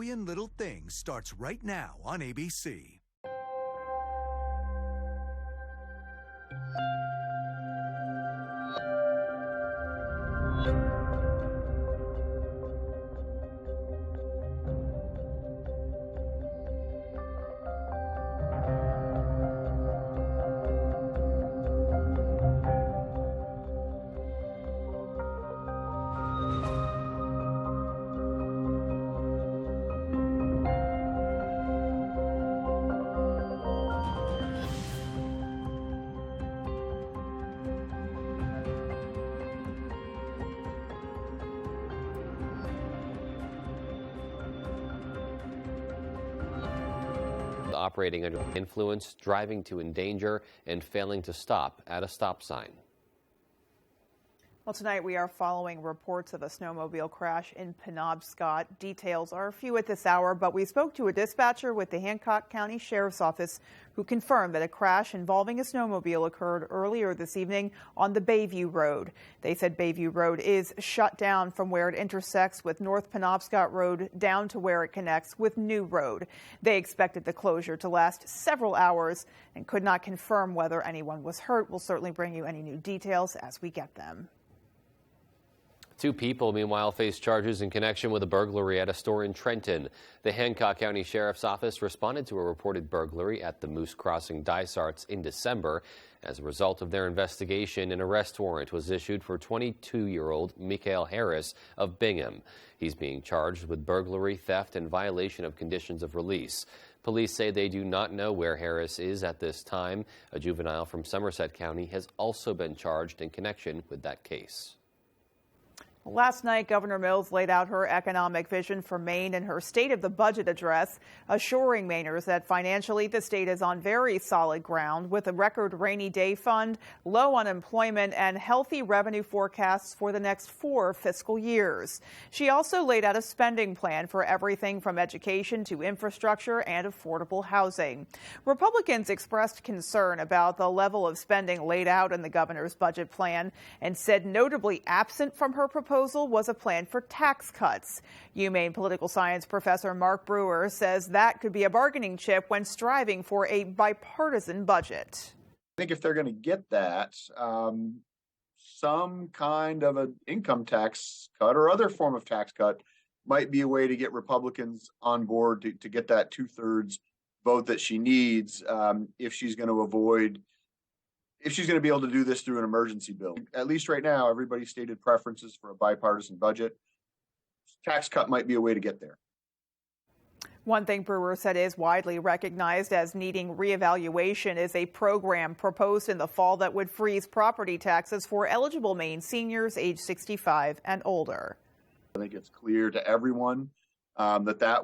Million Little Things starts right now on ABC. Operating under influence, driving to endanger, and failing to stop at a stop sign. Well, tonight we are following reports of a snowmobile crash in Penobscot. Details are few at this hour, but we spoke to a dispatcher with the Hancock County Sheriff's Office who confirmed that a crash involving a snowmobile occurred earlier this evening on the Bayview Road. They said Bayview Road is shut down from where it intersects with North Penobscot Road down to where it connects with New Road. They expected the closure to last several hours and could not confirm whether anyone was hurt. We'll certainly bring you any new details as we get them. 2 people, meanwhile, face charges in connection with a burglary at a store in Trenton. The Hancock County Sheriff's Office responded to a reported burglary at the Moose Crossing Dysarts in December. As a result of their investigation, an arrest warrant was issued for 22-year-old Mikael Harris of Bingham. He's being charged with burglary, theft, and violation of conditions of release. Police say they do not know where Harris is at this time. A juvenile from Somerset County has also been charged in connection with that case. Last night, Governor Mills laid out her economic vision for Maine in her State of the Budget address, assuring Mainers that financially the state is on very solid ground with a record rainy day fund, low unemployment, and healthy revenue forecasts for the next 4 fiscal years. She also laid out a spending plan for everything from education to infrastructure and affordable housing. Republicans expressed concern about the level of spending laid out in the governor's budget plan and said notably absent from her proposal was a plan for tax cuts. UMaine political science professor Mark Brewer says that could be a bargaining chip when striving for a bipartisan budget. I think if they're going to get that, some kind of an income tax cut or other form of tax cut might be a way to get Republicans on board to get that 2/3 vote that she needs if she's going to be able to do this through an emergency bill. At least right now, everybody stated preferences for a bipartisan budget. Tax cut might be a way to get there. One thing Brewer said is widely recognized as needing reevaluation is a program proposed in the fall that would freeze property taxes for eligible Maine seniors age 65 and older. I think it's clear to everyone that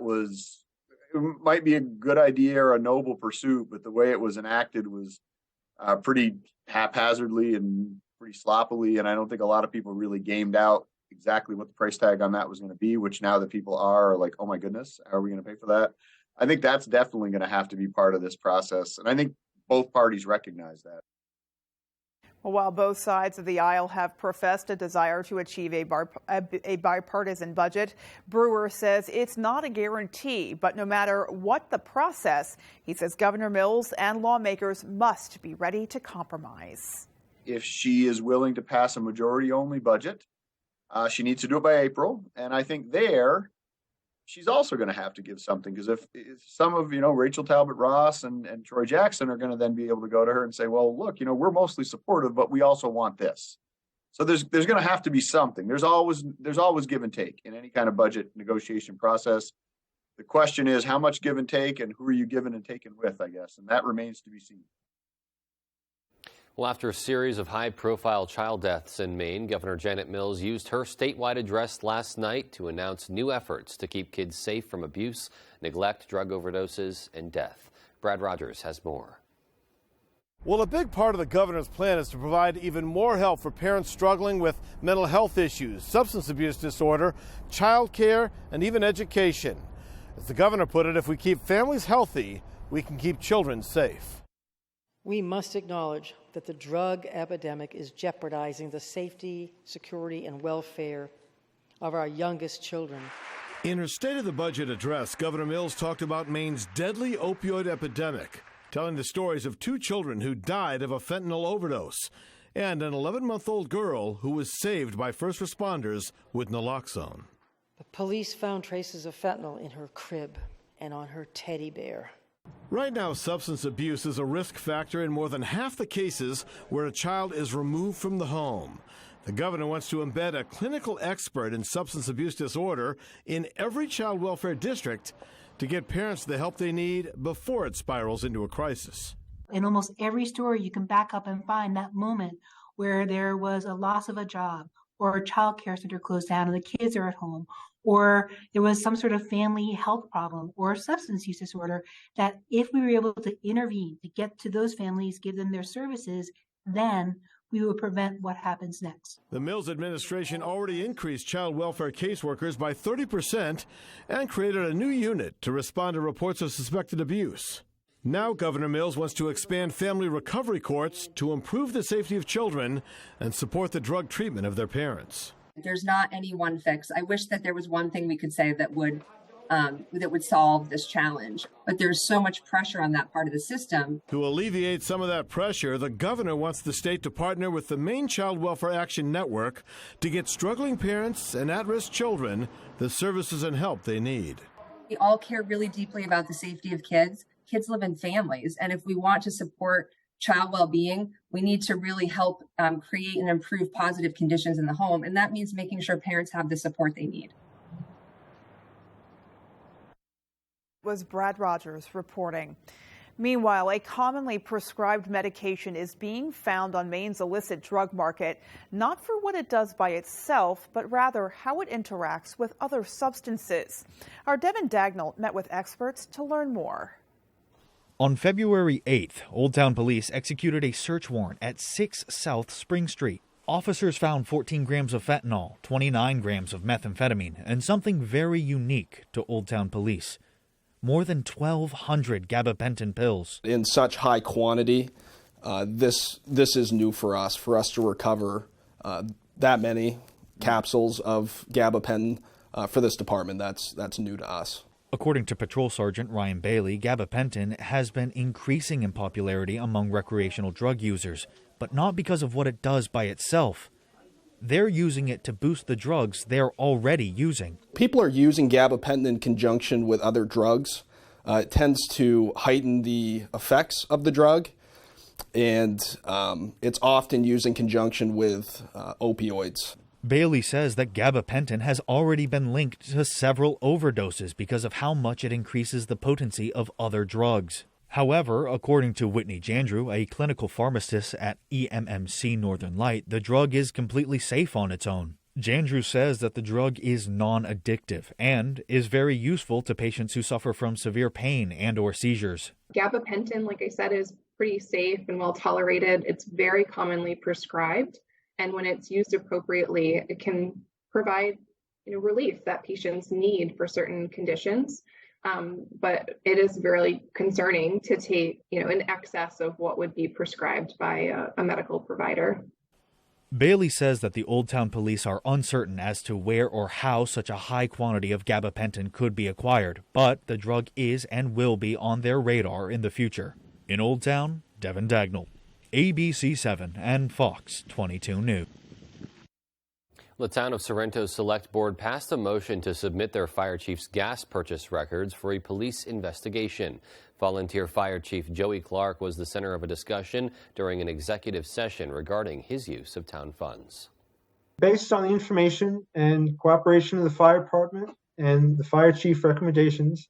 might be a good idea or a noble pursuit, but the way it was enacted was pretty haphazardly and pretty sloppily, and I don't think a lot of people really gamed out exactly what the price tag on that was going to be, which now that people are like, oh my goodness, how are we going to pay for that? I think that's definitely going to have to be part of this process, and I think both parties recognize that. Well, while both sides of the aisle have professed a desire to achieve a bipartisan budget, Brewer says it's not a guarantee, but no matter what the process, he says Governor Mills and lawmakers must be ready to compromise. If she is willing to pass a majority-only budget, she needs to do it by April, and I think she's also going to have to give something, because if some of, Rachel Talbot Ross and Troy Jackson are going to then be able to go to her and say, well, look, we're mostly supportive, but we also want this. So there's going to have to be something. There's always give and take in any kind of budget negotiation process. The question is how much give and take, and who are you giving and taking with, I guess, and that remains to be seen. Well, after a series of high-profile child deaths in Maine, Governor Janet Mills used her statewide address last night to announce new efforts to keep kids safe from abuse, neglect, drug overdoses, and death. Brad Rogers has more. Well, a big part of the governor's plan is to provide even more help for parents struggling with mental health issues, substance abuse disorder, child care, and even education. As the governor put it, if we keep families healthy, we can keep children safe. We must acknowledge that the drug epidemic is jeopardizing the safety, security, and welfare of our youngest children. In her State of the Budget address, Governor Mills talked about Maine's deadly opioid epidemic, telling the stories of 2 children who died of a fentanyl overdose and an 11-month-old girl who was saved by first responders with naloxone. The police found traces of fentanyl in her crib and on her teddy bear. Right now, substance abuse is a risk factor in more than half the cases where a child is removed from the home. The governor wants to embed a clinical expert in substance abuse disorder in every child welfare district to get parents the help they need before it spirals into a crisis. In almost every story, you can back up and find that moment where there was a loss of a job, or a child care center closed down and the kids are at home, or there was some sort of family health problem or substance use disorder, that if we were able to intervene to get to those families, give them their services, then we will prevent what happens next. The Mills administration already increased child welfare caseworkers by 30% and created a new unit to respond to reports of suspected abuse. Now Governor Mills wants to expand family recovery courts to improve the safety of children and support the drug treatment of their parents. There's not any one fix. I wish that there was one thing we could say that would solve this challenge. But there's so much pressure on that part of the system. To alleviate some of that pressure, the governor wants the state to partner with the Maine Child Welfare Action Network to get struggling parents and at-risk children the services and help they need. We all care really deeply about the safety of kids. Kids live in families, and if we want to support child well-being, we need to really help create and improve positive conditions in the home, and that means making sure parents have the support they need. Was Brad Rogers reporting. Meanwhile, a commonly prescribed medication is being found on Maine's illicit drug market, not for what it does by itself, but rather how it interacts with other substances. Our Devin Dagnall met with experts to learn more. On February 8th, Old Town Police executed a search warrant at 6 South Spring Street. Officers found 14 grams of fentanyl, 29 grams of methamphetamine, and something very unique to Old Town Police: more than 1,200 gabapentin pills. In such high quantity, this is new for us to recover that many capsules of gabapentin for this department. That's new to us. According to Patrol Sergeant Ryan Bailey, gabapentin has been increasing in popularity among recreational drug users, but not because of what it does by itself. They're using it to boost the drugs they're already using. People are using gabapentin in conjunction with other drugs. It tends to heighten the effects of the drug, and it's often used in conjunction with opioids. Bailey says that gabapentin has already been linked to several overdoses because of how much it increases the potency of other drugs. However, according to Whitney Jandrew, a clinical pharmacist at EMMC Northern Light, the drug is completely safe on its own. Jandrew says that the drug is non-addictive and is very useful to patients who suffer from severe pain and/or seizures. Gabapentin, like I said, is pretty safe and well tolerated. It's very commonly prescribed, and when it's used appropriately, it can provide relief that patients need for certain conditions. But it is really concerning to take, in excess of what would be prescribed by a medical provider. Bailey says that the Old Town Police are uncertain as to where or how such a high quantity of gabapentin could be acquired, but the drug is and will be on their radar in the future. In Old Town, Devin Dagnall, ABC 7 and Fox 22 News. The town of Sorrento's Select Board passed a motion to submit their fire chief's gas purchase records for a police investigation. Volunteer Fire Chief Joey Clark was the center of a discussion during an executive session regarding his use of town funds. Based on the information and cooperation of the fire department and the fire chief recommendations,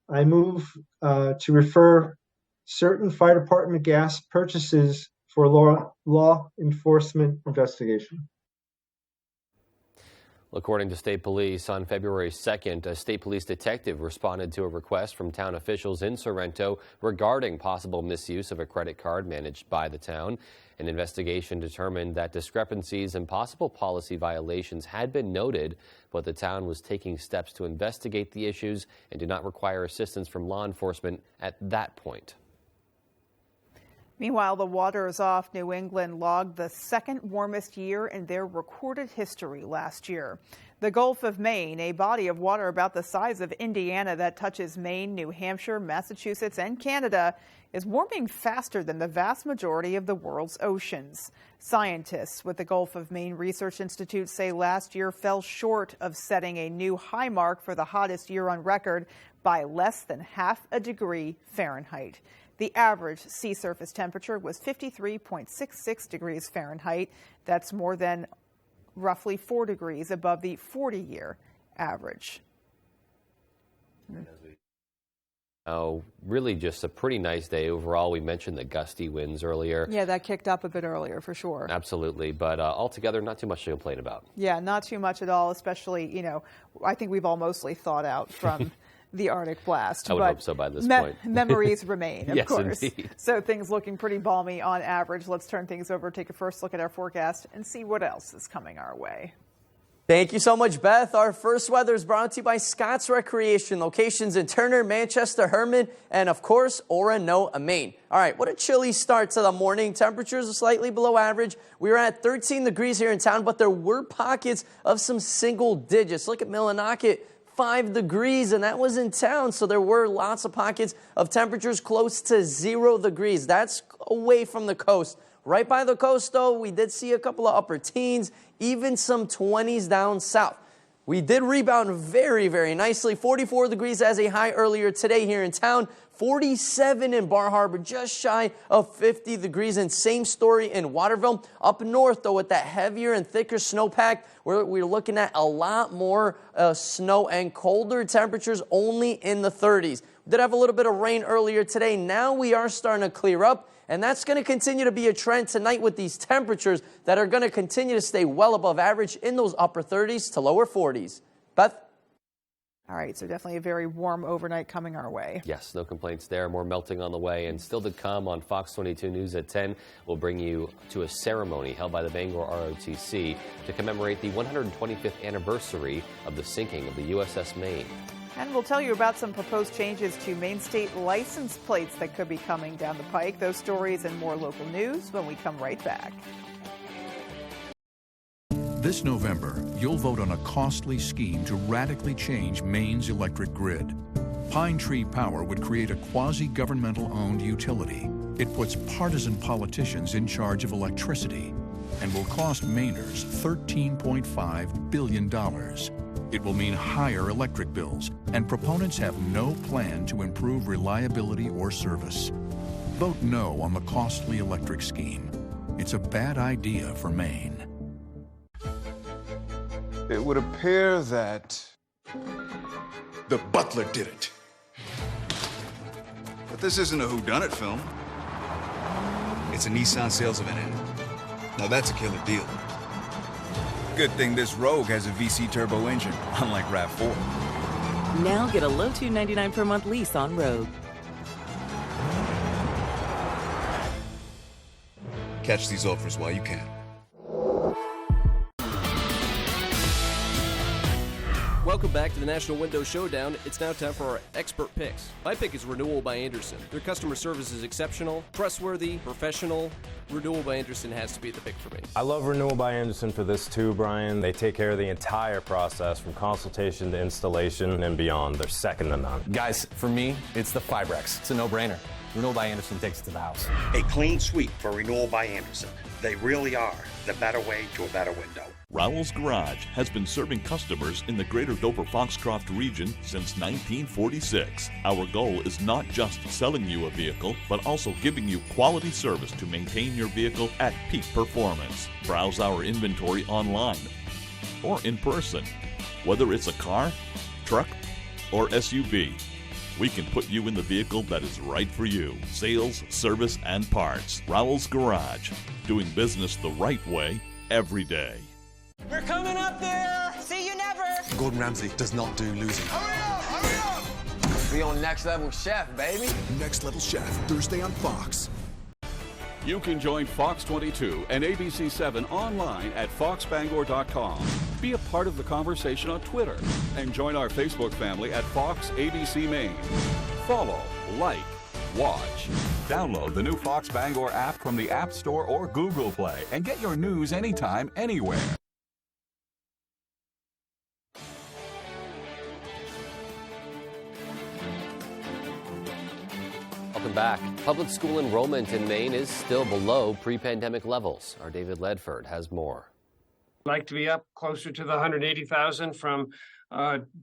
I move to refer certain fire department gas purchases for law enforcement investigation. According to state police, on February 2nd, a state police detective responded to a request from town officials in Sorrento regarding possible misuse of a credit card managed by the town. An investigation determined that discrepancies and possible policy violations had been noted, but the town was taking steps to investigate the issues and did not require assistance from law enforcement at that point. Meanwhile, the waters off New England logged the second warmest year in their recorded history last year. The Gulf of Maine, a body of water about the size of Indiana that touches Maine, New Hampshire, Massachusetts, and Canada, is warming faster than the vast majority of the world's oceans. Scientists with the Gulf of Maine Research Institute say last year fell short of setting a new high mark for the hottest year on record by less than half a degree Fahrenheit. The average sea surface temperature was 53.66 degrees Fahrenheit. That's more than roughly 4 degrees above the 40-year average. Really just a pretty nice day overall. We mentioned the gusty winds earlier. Yeah, that kicked up a bit earlier for sure. Absolutely, but altogether not too much to complain about. Yeah, not too much at all, especially, I think we've all mostly thawed out from the Arctic blast. I would hope so by this point. Memories remain, of yes, course. Indeed. So things looking pretty balmy on average. Let's turn things over, take a first look at our forecast, and see what else is coming our way. Thank you so much, Beth. Our first weather is brought to you by Scott's Recreation, locations in Turner, Manchester, Herman, and of course, Oronoa, Maine. All right, what a chilly start to the morning. Temperatures are slightly below average. We were at 13 degrees here in town, but there were pockets of some single digits. Look at Millinocket, 5 degrees, and that was in town. So there were lots of pockets of temperatures close to 0 degrees. That's away from the coast. Right by the coast, though, we did see a couple of upper teens, even some 20s down south. We did rebound very, very nicely. 44 degrees as a high earlier today here in town. 47 in Bar Harbor, just shy of 50 degrees. And same story in Waterville. Up north, though, with that heavier and thicker snowpack, we're looking at a lot more snow and colder temperatures only in the 30s. We did have a little bit of rain earlier today. Now we are starting to clear up. And that's going to continue to be a trend tonight with these temperatures that are going to continue to stay well above average in those upper 30s to lower 40s. Beth? All right, so definitely a very warm overnight coming our way. Yes, no complaints there. More melting on the way. And still to come on Fox 22 News at 10, we'll bring you to a ceremony held by the Bangor ROTC to commemorate the 125th anniversary of the sinking of the USS Maine. And we'll tell you about some proposed changes to Maine state license plates that could be coming down the pike. Those stories and more local news when we come right back. This November, you'll vote on a costly scheme to radically change Maine's electric grid. Pine Tree Power would create a quasi-governmental owned utility. It puts partisan politicians in charge of electricity and will cost Mainers $13.5 billion. It will mean higher electric bills, and proponents have no plan to improve reliability or service. Vote no on the costly electric scheme. It's a bad idea for Maine. It would appear that the butler did it. But this isn't a whodunit film. It's a Nissan sales event in it. Now that's a killer deal. Good thing this Rogue has a VC turbo engine, unlike RAV4. Now get a low $299 per month lease on Rogue. Catch these offers while you can. Welcome back to the National Window Showdown. It's now time for our expert picks. My pick is Renewal by Andersen. Their customer service is exceptional, trustworthy, professional. Renewal by Andersen has to be the pick for me. I love Renewal by Andersen for this too, Brian. They take care of the entire process from consultation to installation and beyond. They're second to none. Guys, for me, it's the Fibrex. It's a no-brainer. Renewal by Andersen takes it to the house. A clean sweep for Renewal by Andersen. They really are the better way to a better window. Rowell's Garage has been serving customers in the greater Dover-Foxcroft region since 1946. Our goal is not just selling you a vehicle, but also giving you quality service to maintain your vehicle at peak performance. Browse our inventory online or in person. Whether it's a car, truck, or SUV, we can put you in the vehicle that is right for you. Sales, service, and parts. Rowell's Garage. Doing business the right way every day. We're coming up there! See you never! Gordon Ramsay does not do losing. Hurry up! Hurry up! We on Next Level Chef, baby! Next Level Chef, Thursday on Fox. You can join Fox 22 and ABC 7 online at foxbangor.com. Be a part of the conversation on Twitter and join our Facebook family at Fox ABC Maine. Follow, like, watch. Download the new Fox Bangor app from the App Store or Google Play and get your news anytime, anywhere. Welcome back. Public school enrollment in Maine is still below pre-pandemic levels. Our David Ledford has more. I'd like to be up closer to the 180,000 from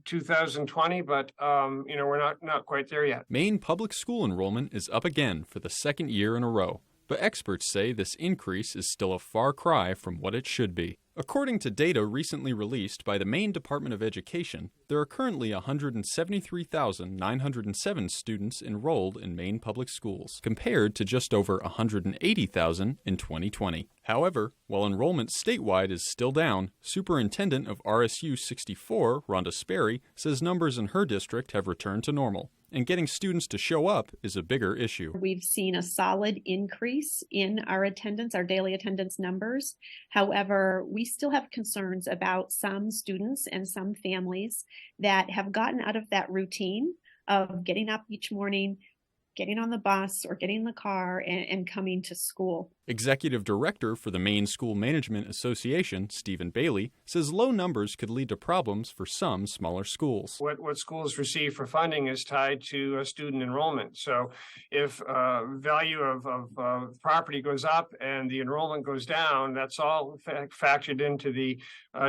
2020, but we're not quite there yet. Maine public school enrollment is up again for the second year in a row, but experts say this increase is still a far cry from what it should be. According to data recently released by the Maine Department of Education, there are currently 173,907 students enrolled in Maine public schools, compared to just over 180,000 in 2020. However, while enrollment statewide is still down, Superintendent of RSU 64, Rhonda Sperry, says numbers in her district have returned to normal, and getting students to show up is a bigger issue. We've seen a solid increase in our attendance, our daily attendance numbers. However, we still have concerns about some students and some families that have gotten out of that routine of getting up each morning, getting on the bus or getting in the car and coming to school. Executive Director for the Maine School Management Association, Stephen Bailey, says low numbers could lead to problems for some smaller schools. What schools receive for funding is tied to student enrollment. So if value of property goes up and the enrollment goes down, that's all factored into the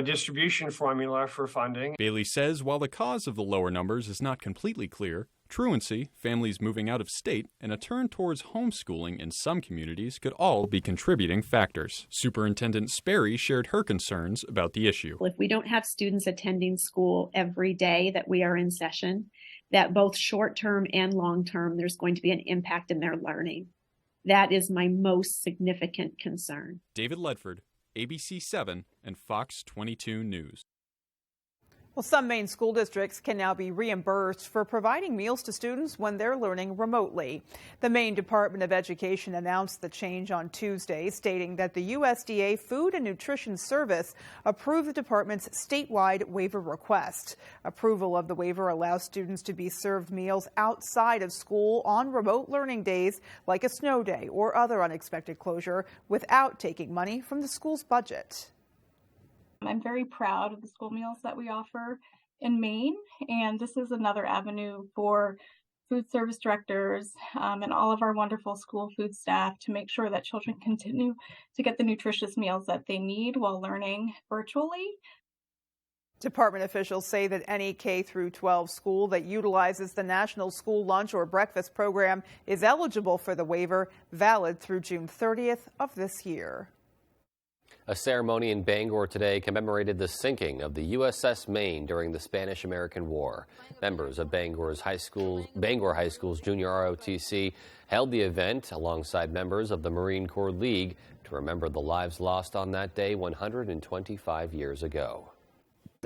distribution formula for funding. Bailey says while the cause of the lower numbers is not completely clear, truancy, families moving out of state, and a turn towards homeschooling in some communities could all be contributing factors. Superintendent Sperry shared her concerns about the issue. If we don't have students attending school every day that we are in session, that both short-term and long-term, there's going to be an impact in their learning. That is my most significant concern. David Ledford, ABC 7 and Fox 22 News. Well, some Maine school districts can now be reimbursed for providing meals to students when they're learning remotely. The Maine Department of Education announced the change on Tuesday, stating that the USDA Food and Nutrition Service approved the department's statewide waiver request. Approval of the waiver allows students to be served meals outside of school on remote learning days, like a snow day or other unexpected closure, without taking money from the school's budget. I'm very proud of the school meals that we offer in Maine, and this is another avenue for food service directors and all of our wonderful school food staff to make sure that children continue to get the nutritious meals that they need while learning virtually. Department officials say that any K through 12 school that utilizes the National School Lunch or Breakfast Program is eligible for the waiver, valid through June 30th of this year. A ceremony in Bangor today commemorated the sinking of the USS Maine during the Spanish-American War. Members of Bangor High School's Junior ROTC held the event alongside members of the Marine Corps League to remember the lives lost on that day 125 years ago.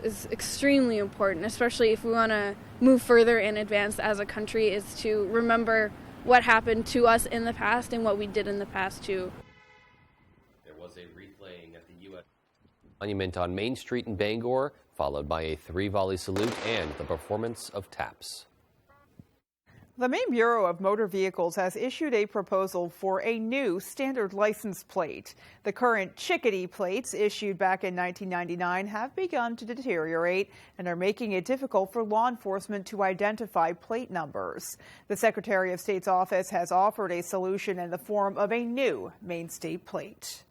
It's extremely important, especially if we want to move further and advance as a country, is to remember what happened to us in the past and what we did in the past too. There was a replaying at the U.S. Monument on Main Street in Bangor, followed by a 3-volley salute and the performance of taps. The Maine Bureau of Motor Vehicles has issued a proposal for a new standard license plate. The current Chickadee plates, issued back in 1999, have begun to deteriorate and are making it difficult for law enforcement to identify plate numbers. The Secretary of State's office has offered a solution in the form of a new Maine state plate.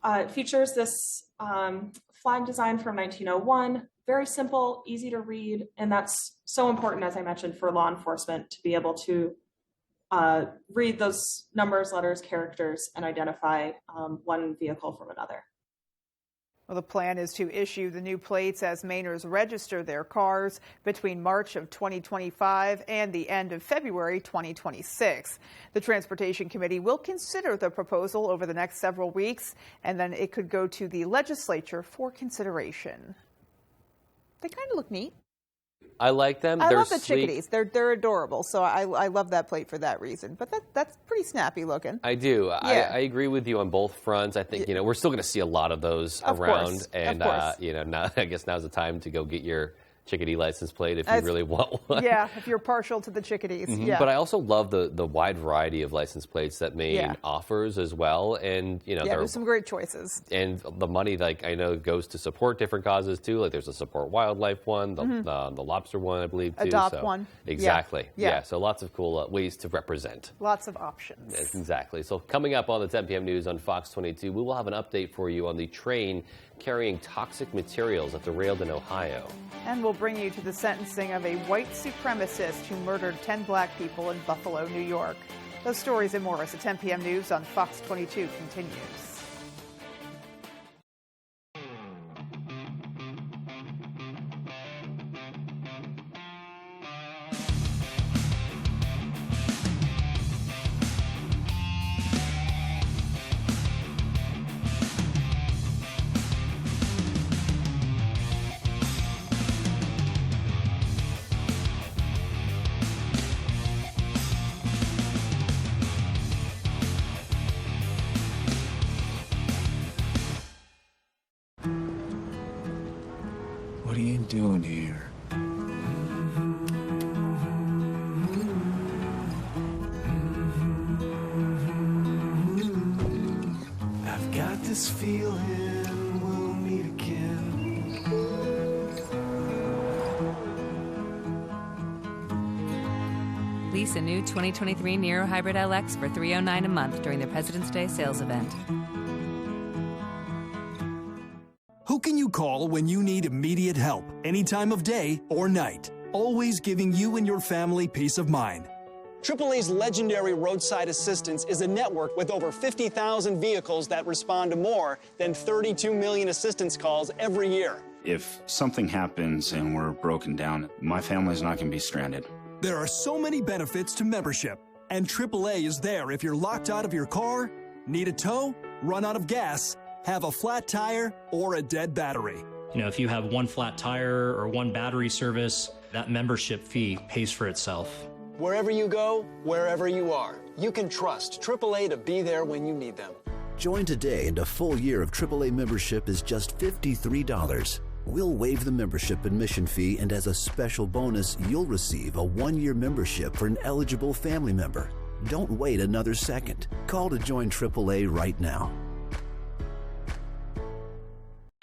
It features this flag design from 1901. Very simple, easy to read, and that's so important, as I mentioned, for law enforcement to be able to read those numbers, letters, characters, and identify one vehicle from another. Well, the plan is to issue the new plates as Mainers register their cars between March of 2025 and the end of February 2026. The Transportation Committee will consider the proposal over the next several weeks, and then it could go to the legislature for consideration. They kind of look neat. I like them. I They're love the sleek. Chickadees. They're adorable, so I love that plate for that reason. But that's pretty snappy looking. I do. Yeah. I agree with you on both fronts. I think we're still going to see a lot of those Of around, course. and Of course. now I guess now's the time to go get your chickadee license plate if you really want one. Yeah, if you're partial to the chickadees. Yeah. But I also love the wide variety of license plates that Maine offers as well. And, there's some great choices. And the money, I know, goes to support different causes, too. Like, there's a support wildlife one, the lobster one, I believe, too. Adopt one. Exactly. Yeah. So lots of cool ways to represent. Lots of options. Exactly. So coming up on the 10 p.m. news on Fox 22, we will have an update for you on the train carrying toxic materials that derailed in Ohio. And we'll bring you to the sentencing of a white supremacist who murdered 10 black people in Buffalo, New York. Those stories and more as the 10 p.m. news on Fox 22 continues. What are you doing here? I've got this feeling we'll meet again. Lease a new 2023 Niro Hybrid LX for $309 a month during the President's Day sales event. Who can you call when you need immediate help, any time of day or night? Always giving you and your family peace of mind. AAA's legendary roadside assistance is a network with over 50,000 vehicles that respond to more than 32 million assistance calls every year. If something happens and we're broken down, my family's not going to be stranded. There are so many benefits to membership, and AAA is there if you're locked out of your car, need a tow, run out of gas, have a flat tire, or a dead battery. If you have one flat tire or one battery service, that membership fee pays for itself. Wherever you go, wherever you are, you can trust AAA to be there when you need them. Join today, and a full year of AAA membership is just $53. We'll waive the membership admission fee, and as a special bonus, you'll receive a 1-year membership for an eligible family member. Don't wait another second. Call to join AAA right now.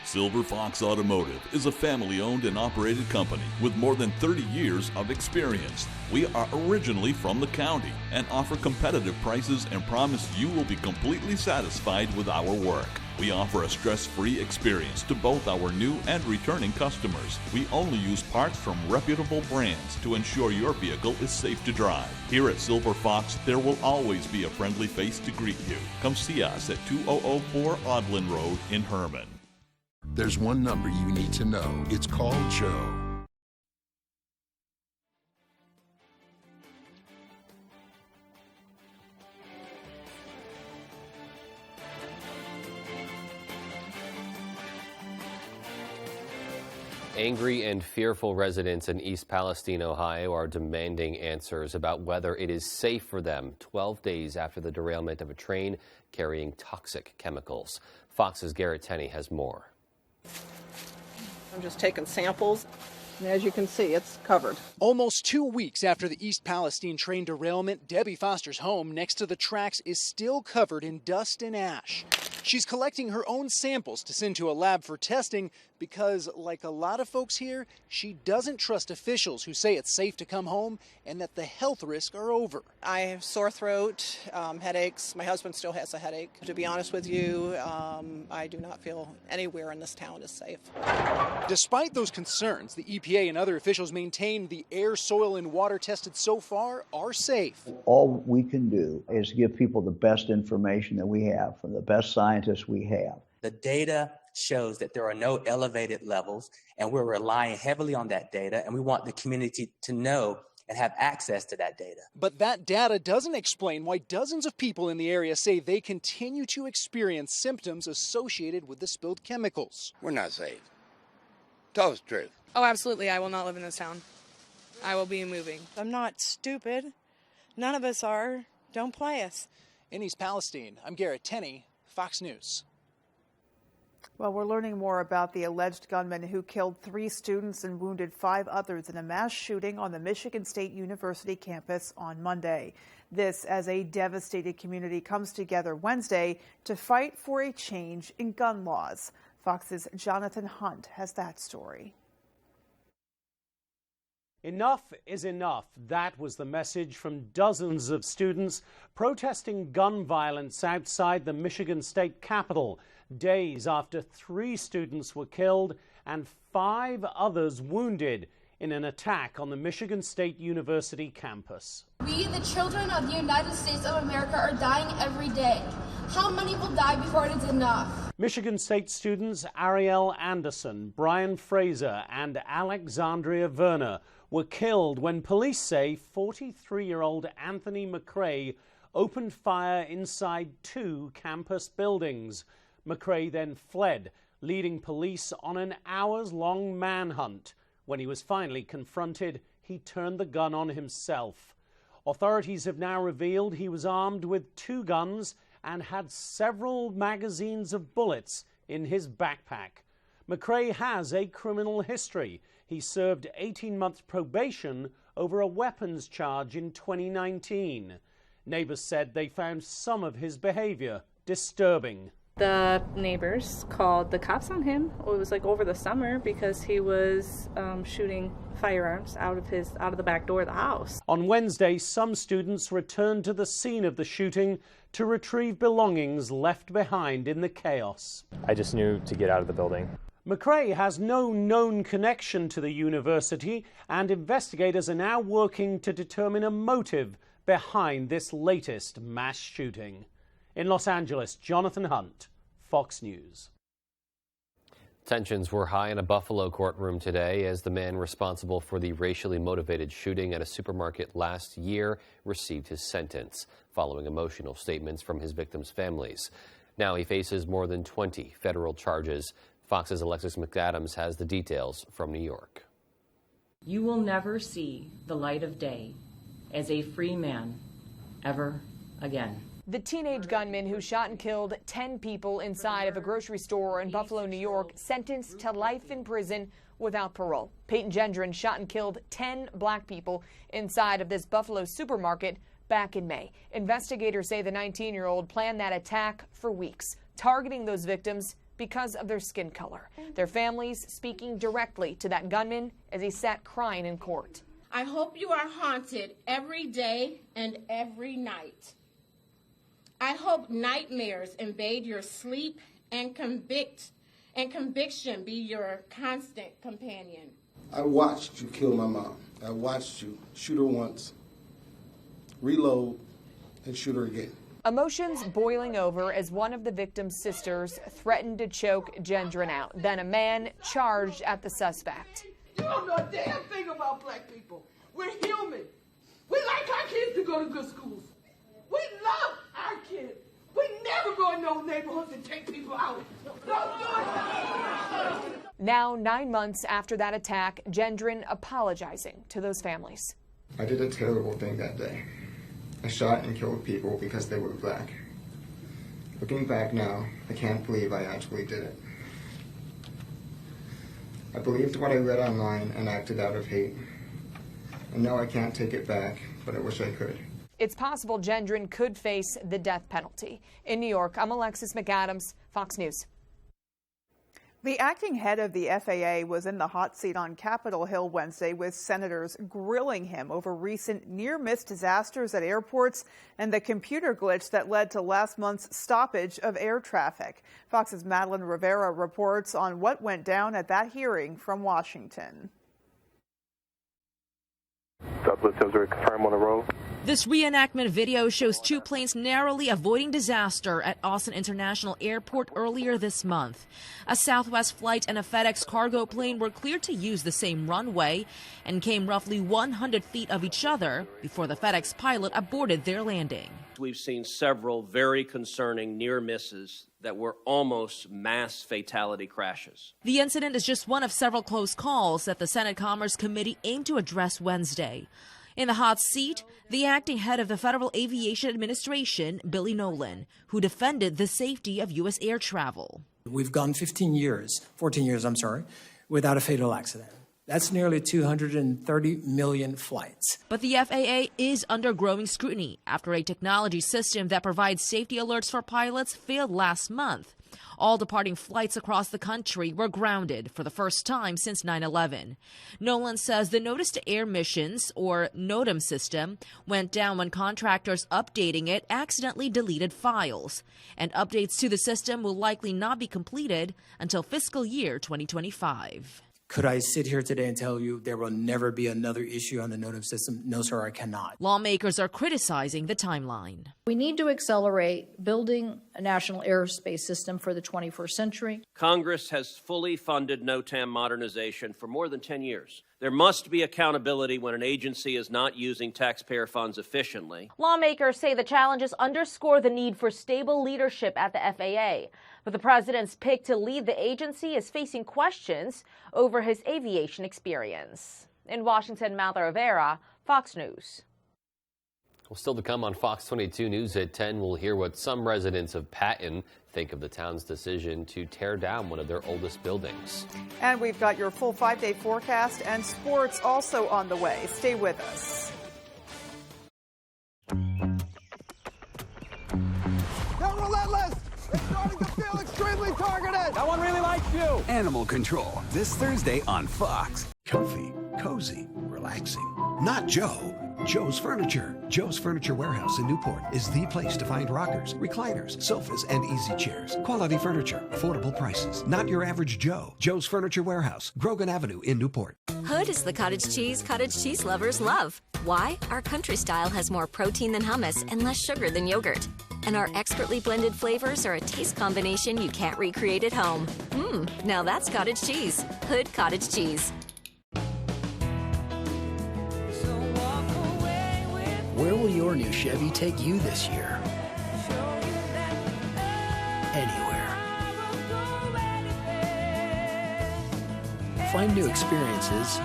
Silver Fox Automotive is a family-owned and operated company with more than 30 years of experience. We are originally from the county and offer competitive prices and promise you will be completely satisfied with our work. We offer a stress-free experience to both our new and returning customers. We only use parts from reputable brands to ensure your vehicle is safe to drive. Here at Silver Fox, there will always be a friendly face to greet you. Come see us at 2004 Audlin Road in Herman. There's one number you need to know. It's called Joe. Angry and fearful residents in East Palestine, Ohio are demanding answers about whether it is safe for them 12 days after the derailment of a train carrying toxic chemicals. Fox's Garrett Tenney has more. I'm just taking samples, and as you can see, it's covered. Almost 2 weeks after the East Palestine train derailment, Debbie Foster's home next to the tracks is still covered in dust and ash. She's collecting her own samples to send to a lab for testing because, like a lot of folks here, she doesn't trust officials who say it's safe to come home and that the health risks are over. I have sore throat, headaches. My husband still has a headache. To be honest with you, I do not feel anywhere in this town is safe. Despite those concerns, the EPA and other officials maintain the air, soil, and water tested so far are safe. All we can do is give people the best information that we have from the best scientists we have. The data shows that there are no elevated levels, and we're relying heavily on that data, and we want the community to know and have access to that data. But that data doesn't explain why dozens of people in the area say they continue to experience symptoms associated with the spilled chemicals. We're not safe. Tell us the truth. Oh, absolutely. I will not live in this town. I will be moving. I'm not stupid. None of us are. Don't play us. In East Palestine, I'm Garrett Tenney, Fox News. Well, we're learning more about the alleged gunman who killed 3 students and wounded 5 others in a mass shooting on the Michigan State University campus on Monday. This as a devastated community comes together Wednesday to fight for a change in gun laws. Fox's Jonathan Hunt has that story. Enough is enough. That was the message from dozens of students protesting gun violence outside the Michigan State Capitol, days after 3 students were killed and 5 others wounded in an attack on the Michigan State University campus. We, the children of the United States of America, are dying every day. How many will die before it is enough? Michigan State students Ariel Anderson, Brian Fraser, and Alexandria Verner were killed when police say 43-year-old Anthony McCrae opened fire inside 2 campus buildings. McCrae then fled, leading police on an hours-long manhunt. When he was finally confronted, he turned the gun on himself. Authorities have now revealed he was armed with 2 guns and had several magazines of bullets in his backpack. McCrae has a criminal history. He served 18-month probation over a weapons charge in 2019. Neighbors said they found some of his behavior disturbing. The neighbors called the cops on him. It was like over the summer because he was shooting firearms out of the back door of the house. On Wednesday, some students returned to the scene of the shooting to retrieve belongings left behind in the chaos. I just knew to get out of the building. McCrae has no known connection to the university, and investigators are now working to determine a motive behind this latest mass shooting. In Los Angeles, Jonathan Hunt, Fox News. Tensions were high in a Buffalo courtroom today as the man responsible for the racially motivated shooting at a supermarket last year received his sentence, following emotional statements from his victims' families. Now he faces more than 20 federal charges. Fox's Alexis McAdams has the details from New York. You will never see the light of day as a free man ever again. The teenage gunman who shot and killed 10 people inside of a grocery store in Buffalo, New York, sentenced to life in prison without parole. Peyton Gendron shot and killed 10 black people inside of this Buffalo supermarket back in May. Investigators say the 19-year-old planned that attack for weeks, targeting those victims because of their skin color. Their families speaking directly to that gunman as he sat crying in court. I hope you are haunted every day and every night. I hope nightmares invade your sleep and conviction be your constant companion. I watched you kill my mom. I watched you shoot her once, reload, and shoot her again. Emotions boiling over as one of the victim's sisters threatened to choke Gendron out. Then a man charged at the suspect. You don't know a damn thing about black people. We're human. We like our kids to go to good schools. We love our kids. We never go in no neighborhoods and take people out. Don't do it. Now, 9 months after that attack, Gendron apologizing to those families. I did a terrible thing that day. I shot and killed people because they were black. Looking back now, I can't believe I actually did it. I believed what I read online and acted out of hate. I know I can't take it back, but I wish I could. It's possible Gendron could face the death penalty. In New York, I'm Alexis McAdams, Fox News. The acting head of the FAA was in the hot seat on Capitol Hill Wednesday with senators grilling him over recent near-miss disasters at airports and the computer glitch that led to last month's stoppage of air traffic. Fox's Madeline Rivera reports on what went down at that hearing from Washington. Southwest Desert, confirm on the road. This reenactment video shows 2 planes narrowly avoiding disaster at Austin International Airport earlier this month. A Southwest flight and a FedEx cargo plane were cleared to use the same runway and came roughly 100 feet of each other before the FedEx pilot aborted their landing. We've seen several very concerning near misses that were almost mass fatality crashes. The incident is just one of several close calls that the Senate Commerce Committee aimed to address Wednesday. In the hot seat, the acting head of the Federal Aviation Administration, Billy Nolan, who defended the safety of U.S. air travel. We've gone 14 years, without a fatal accident. That's nearly 230 million flights. But the FAA is under growing scrutiny after a technology system that provides safety alerts for pilots failed last month. All departing flights across the country were grounded for the first time since 9/11. Nolan says the Notice to Air missions, or NOTAM system, went down when contractors updating it accidentally deleted files. And updates to the system will likely not be completed until fiscal year 2025. Could I sit here today and tell you there will never be another issue on the NOTAM system? No, sir, I cannot. Lawmakers are criticizing the timeline. We need to accelerate building a national airspace system for the 21st century. Congress has fully funded NOTAM modernization for more than 10 years. There must be accountability when an agency is not using taxpayer funds efficiently. Lawmakers say the challenges underscore the need for stable leadership at the FAA. But the president's pick to lead the agency is facing questions over his aviation experience. In Washington, Martha Rivera, Fox News. Well, still to come on Fox 22 News at 10, we'll hear what some residents of Patton think of the town's decision to tear down one of their oldest buildings. And we've got your full 5-day forecast and sports also on the way. Stay with us. They're relentless! It's starting to feel extremely targeted! That one really likes you! Animal Control, this Thursday on Fox. Comfy, cozy, relaxing. Not Joe. Joe's Furniture. Joe's Furniture Warehouse in Newport is the place to find rockers, recliners, sofas, and easy chairs. Quality furniture, affordable prices. Not your average Joe. Joe's Furniture Warehouse, Grogan Avenue in Newport. Hood is the cottage cheese lovers love. Why? Our country style has more protein than hummus and less sugar than yogurt. And our expertly blended flavors are a taste combination you can't recreate at home. Now that's cottage cheese. Hood Cottage Cheese. Where will your new Chevy take you this year? Anywhere. Find new experiences.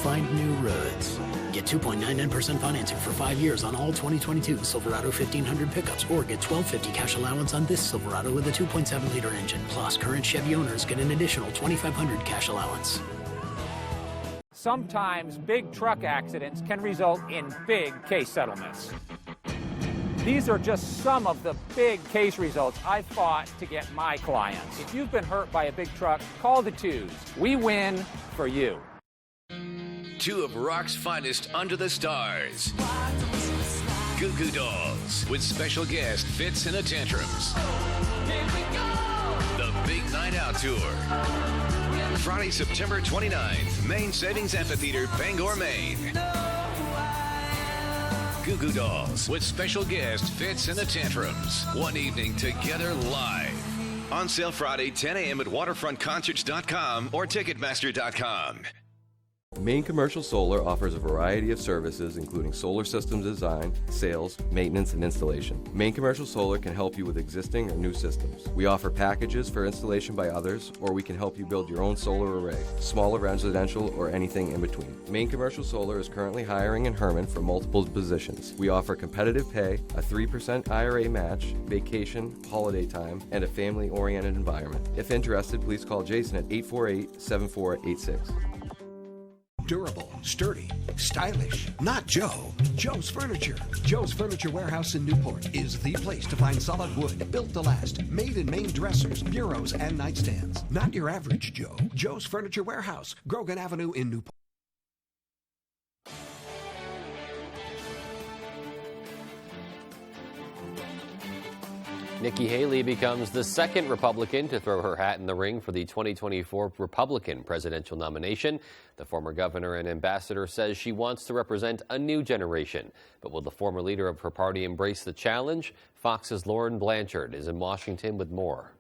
Find new roads. Get 2.99% financing for 5 years on all 2022 Silverado 1500 pickups, or get $1,250 cash allowance on this Silverado with a 2.7-liter engine. Plus, current Chevy owners get an additional $2,500 cash allowance. Sometimes big truck accidents can result in big case settlements. These are just some of the big case results I've fought to get my clients. If you've been hurt by a big truck, call the twos. We win for you. Two of rock's finest under the stars. Goo Goo Dolls with special guest Fitz and the Tantrums. The Big Night Out Tour. Friday, September 29th, Maine Savings Amphitheater, Bangor, Maine. Goo Goo Dolls with special guest Fitz and the Tantrums. One evening together live. On sale Friday, 10 a.m. at waterfrontconcerts.com or ticketmaster.com. Maine Commercial Solar offers a variety of services including solar systems design, sales, maintenance, and installation. Maine Commercial Solar can help you with existing or new systems. We offer packages for installation by others, or we can help you build your own solar array, smaller residential or anything in between. Maine Commercial Solar is currently hiring in Herman for multiple positions. We offer competitive pay, a 3% IRA match, vacation, holiday time, and a family-oriented environment. If interested, please call Jason at 848-7486. Durable, sturdy, stylish. Not Joe. Joe's Furniture. Joe's Furniture Warehouse in Newport is the place to find solid wood, built to last, made in Maine dressers, bureaus, and nightstands. Not your average Joe. Joe's Furniture Warehouse, Grogan Avenue in Newport. Nikki Haley becomes the second Republican to throw her hat in the ring for the 2024 Republican presidential nomination. The former governor and ambassador says she wants to represent a new generation. But will the former leader of her party embrace the challenge? Fox's Lauren Blanchard is in Washington with more.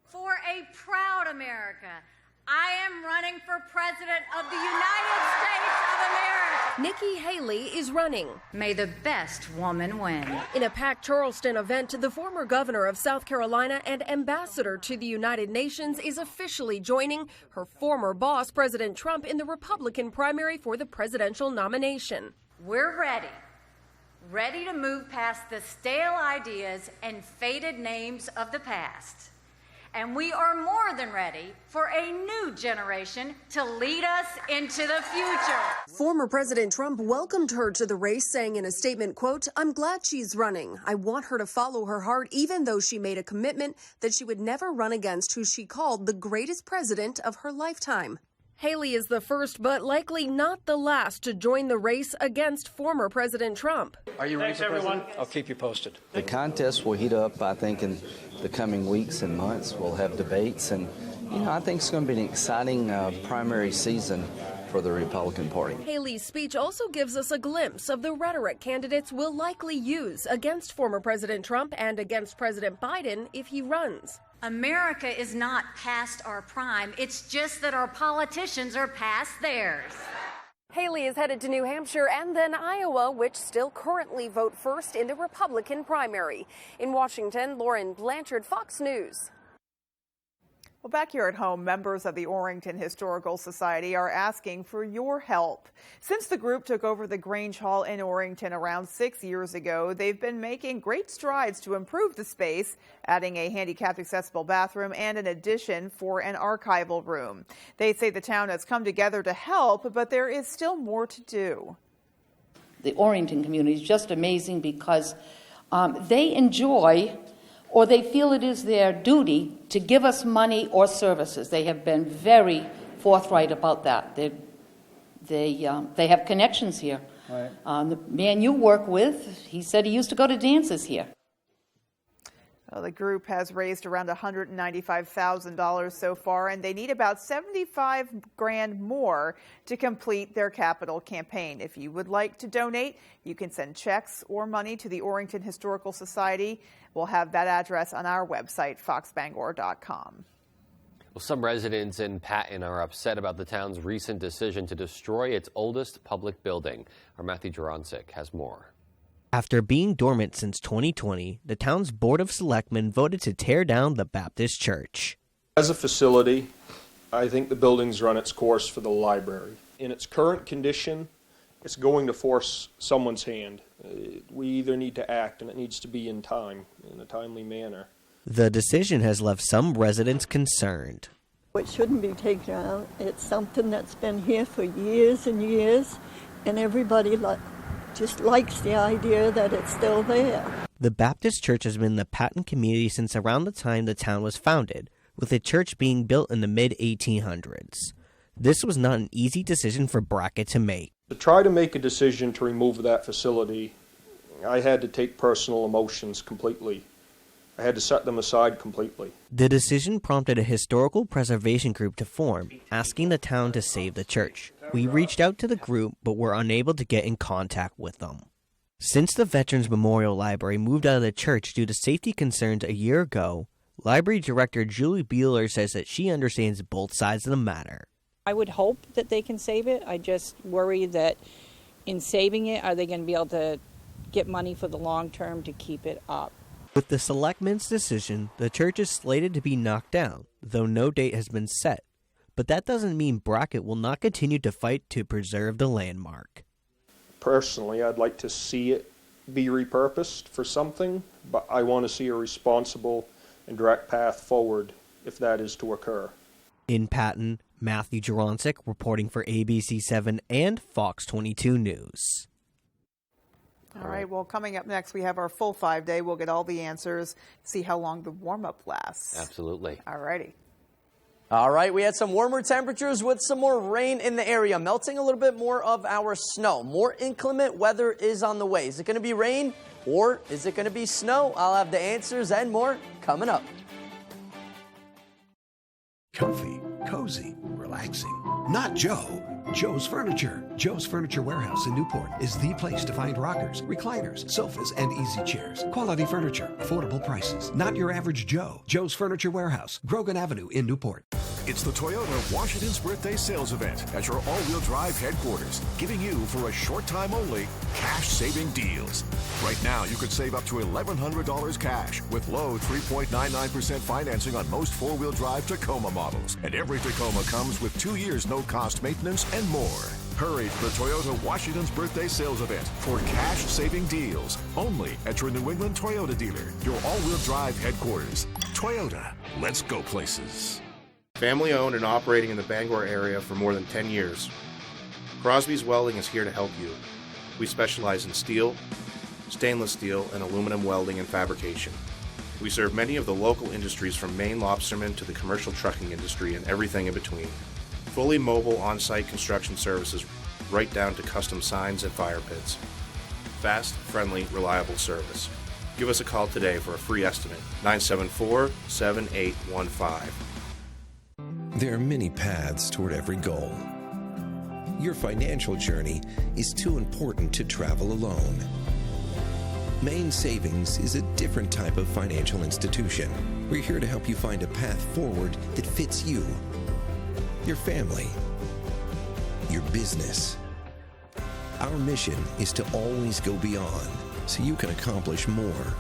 For a proud America, I am running for President of the United States of America. Nikki Haley is running. May the best woman win. In a packed Charleston event, the former governor of South Carolina and ambassador to the United Nations is officially joining her former boss, President Trump, in the Republican primary for the presidential nomination. We're ready to move past the stale ideas and faded names of the past. And we are more than ready for a new generation to lead us into the future. Former President Trump welcomed her to the race, saying in a statement, quote, "I'm glad she's running. I want her to follow her heart, even though she made a commitment that she would never run against who she called the greatest president of her lifetime." Haley is the first, but likely not the last, to join the race against former President Trump. Are you ready, everyone? I'll keep you posted. The contest will heat up, I think, in the coming weeks and months. We'll have debates, and I think it's going to be an exciting primary season for the Republican Party. Haley's speech also gives us a glimpse of the rhetoric candidates will likely use against former President Trump and against President Biden if he runs. America is not past our prime. It's just that our politicians are past theirs. Haley is headed to New Hampshire and then Iowa, which still currently vote first in the Republican primary. In Washington, Lauren Blanchard, Fox News. Well, back here at home, members of the Orrington Historical Society are asking for your help. Since the group took over the Grange Hall in Orrington around 6 years ago, they've been making great strides to improve the space, adding a handicapped-accessible bathroom and an addition for an archival room. They say the town has come together to help, but there is still more to do. The Orrington community is just amazing because they enjoy, or they feel it is their duty to give us money or services. They have been very forthright about that. They have connections here. Right. The man you work with, he said he used to go to dances here. Well, the group has raised around $195,000 so far, and they need about $75,000 more to complete their capital campaign. If you would like to donate, you can send checks or money to the Orrington Historical Society. We'll have that address on our website, foxbangor.com. Well, some residents in Patton are upset about the town's recent decision to destroy its oldest public building. Our Matthew Jurancic has more. After being dormant since 2020, the town's Board of Selectmen voted to tear down the Baptist Church. As a facility, I think the building's run its course for the library. In its current condition, it's going to force someone's hand. We either need to act, and it needs to be in time, in a timely manner. The decision has left some residents concerned. It shouldn't be taken out. It's something that's been here for years and years, and everybody just likes the idea that it's still there. The Baptist Church has been in the Patton community since around the time the town was founded, with the church being built in the mid-1800s. This was not an easy decision for Brackett to make. To try to make a decision to remove that facility, I had to take personal emotions completely. I had to set them aside completely. The decision prompted a historical preservation group to form, asking the town to save the church. We reached out to the group, but were unable to get in contact with them. Since the Veterans Memorial Library moved out of the church due to safety concerns a year ago, Library Director Julie Beeler says that she understands both sides of the matter. I would hope that they can save it. I just worry that in saving it, are they going to be able to get money for the long term to keep it up? With the Selectmen's decision, the church is slated to be knocked down, though no date has been set. But that doesn't mean Brackett will not continue to fight to preserve the landmark. Personally, I'd like to see it be repurposed for something, but I want to see a responsible and direct path forward if that is to occur. In Patton, Matthew Jurancic reporting for ABC7 and Fox 22 News. All right, well, coming up next, we have our full 5-day. We'll get all the answers, see how long the warm-up lasts. Absolutely. All righty. All right, we had some warmer temperatures with some more rain in the area, melting a little bit more of our snow. More inclement weather is on the way. Is it going to be rain or is it going to be snow? I'll have the answers and more coming up. Comfy, cozy, relaxing. Not Joe. Joe's Furniture. Joe's Furniture Warehouse in Newport is the place to find rockers, recliners, sofas, and easy chairs. Quality furniture, affordable prices. Not your average Joe. Joe's Furniture Warehouse, Grogan Avenue in Newport. It's the Toyota Washington's Birthday Sales Event at your all-wheel drive headquarters, giving you, for a short time only, cash-saving deals. Right now, you could save up to $1,100 cash with low 3.99% financing on most four-wheel drive Tacoma models. And every Tacoma comes with 2 years no-cost maintenance and more. Hurry to the Toyota Washington's Birthday Sales Event for cash-saving deals only at your New England Toyota dealer, your all-wheel drive headquarters. Toyota, let's go places. Family owned and operating in the Bangor area for more than 10 years. Crosby's Welding is here to help you. We specialize in steel, stainless steel, and aluminum welding and fabrication. We serve many of the local industries from Maine lobstermen to the commercial trucking industry and everything in between. Fully mobile on-site construction services right down to custom signs and fire pits. Fast, friendly, reliable service. Give us a call today for a free estimate, 974-7815. There are many paths toward every goal. Your financial journey is too important to travel alone. Maine Savings is a different type of financial institution. We're here to help you find a path forward that fits you, your family, your business. Our mission is to always go beyond so you can accomplish more.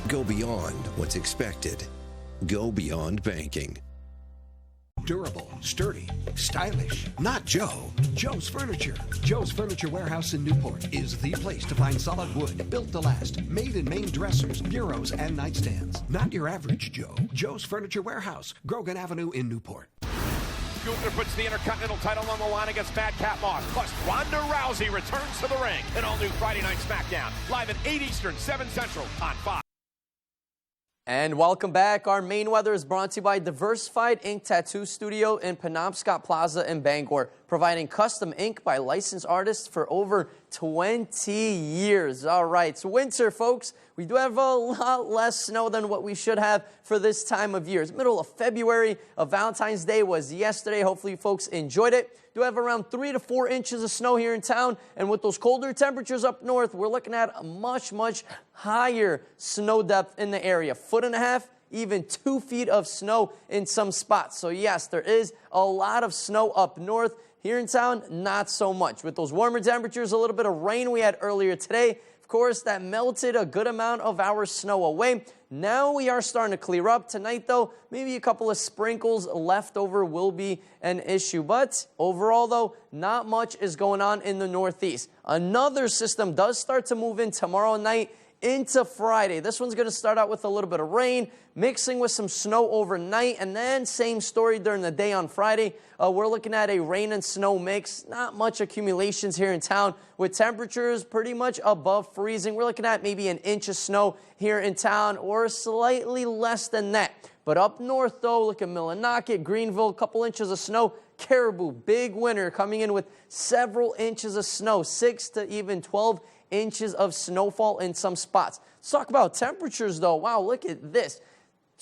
Go beyond what's expected. Go beyond banking. Durable, sturdy, stylish. Not Joe. Joe's Furniture. Joe's Furniture Warehouse in Newport is the place to find solid wood, built to last, made in Maine dressers, bureaus, and nightstands. Not your average Joe. Joe's Furniture Warehouse, Grogan Avenue in Newport. Gunther puts the Intercontinental title on the line against Madcap Moss. Plus, Ronda Rousey returns to the ring. An all-new Friday Night SmackDown. Live at 8 Eastern, 7 Central on Fox. And welcome back. Our Maine weather is brought to you by Diversified Ink Tattoo Studio in Penobscot Plaza in Bangor, providing custom ink by licensed artists for over 20 years. All right, it's winter, folks. We do have a lot less snow than what we should have for this time of year. It's middle of February. Valentine's Day was yesterday. Hopefully, you folks enjoyed it. Do have around 3 to 4 inches of snow here in town, and with those colder temperatures up north, we're looking at a much higher snow depth in the area. 1.5 feet, even 2 feet of snow in some spots. So yes, there is a lot of snow up north. Here in town, not so much. With those warmer temperatures, a little bit of rain we had earlier today, of course, that melted a good amount of our snow away. Now we are starting to clear up. Tonight, though, maybe a couple of sprinkles left over will be an issue. But overall, though, not much is going on in the Northeast. Another system does start to move in tomorrow night into Friday. This one's going to start out with a little bit of rain, mixing with some snow overnight, and then same story during the day on Friday. We're looking at a rain and snow mix. Not much accumulations here in town, with temperatures pretty much above freezing. We're looking at maybe an inch of snow here in town, or slightly less than that. But up north, though, look at Millinocket, Greenville, a couple inches of snow. Caribou, big winter, coming in with several inches of snow, 6 to even 12 inches of snowfall in some spots. Let's talk about temperatures, though. Wow, look at this.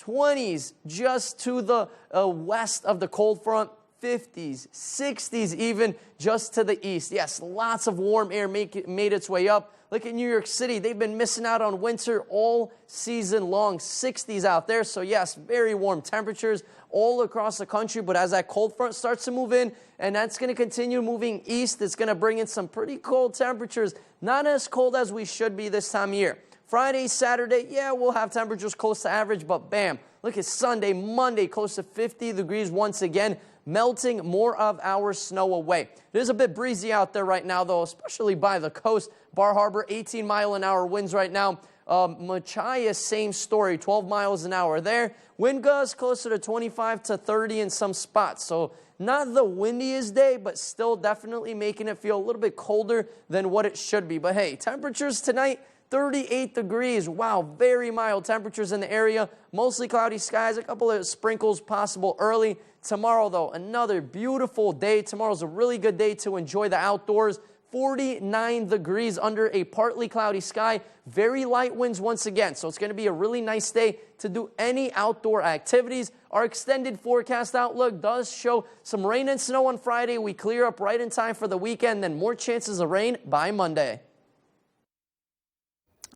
20s just to the west of the cold front. 50s, 60s even just to the east. Yes, lots of warm air made its way up. Look at New York City. They've been missing out on winter all season long. 60s out there. So yes, very warm temperatures all across the country. But as that cold front starts to move in, and that's going to continue moving east, it's going to bring in some pretty cold temperatures. Not as cold as we should be this time of year. Friday, Saturday, yeah, we'll have temperatures close to average, but bam, look at Sunday, Monday, close to 50 degrees once again, melting more of our snow away. It is a bit breezy out there right now, though, especially by the coast. Bar Harbor, 18-mile-an-hour winds right now. Machias, same story, 12 miles an hour there. Wind gusts closer to 25 to 30 in some spots. So not the windiest day, but still definitely making it feel a little bit colder than what it should be. But hey, temperatures tonight, 38 degrees. Wow, very mild temperatures in the area. Mostly cloudy skies, a couple of sprinkles possible early. Tomorrow, though, another beautiful day. Tomorrow's a really good day to enjoy the outdoors. 49 degrees under a partly cloudy sky. Very light winds once again. So it's going to be a really nice day to do any outdoor activities. Our extended forecast outlook does show some rain and snow on Friday. We clear up right in time for the weekend, then more chances of rain by Monday.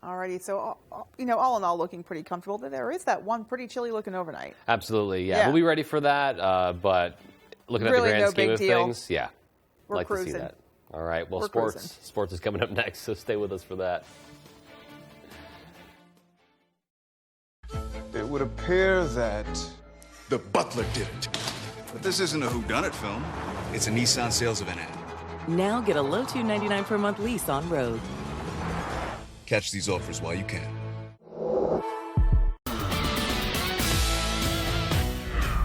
Alrighty, so, all in all, looking pretty comfortable. There is that one pretty chilly looking overnight. Absolutely, yeah. We'll be ready for that, but looking at the grand scheme of things, yeah, We're like cruising. to see that. All right, well, We're sports is coming up next, so stay with us for that. It would appear that the butler did it. But this isn't a whodunit film. It's a Nissan sales event ad. Now get a low $2.99 per month lease on road. Catch these offers while you can.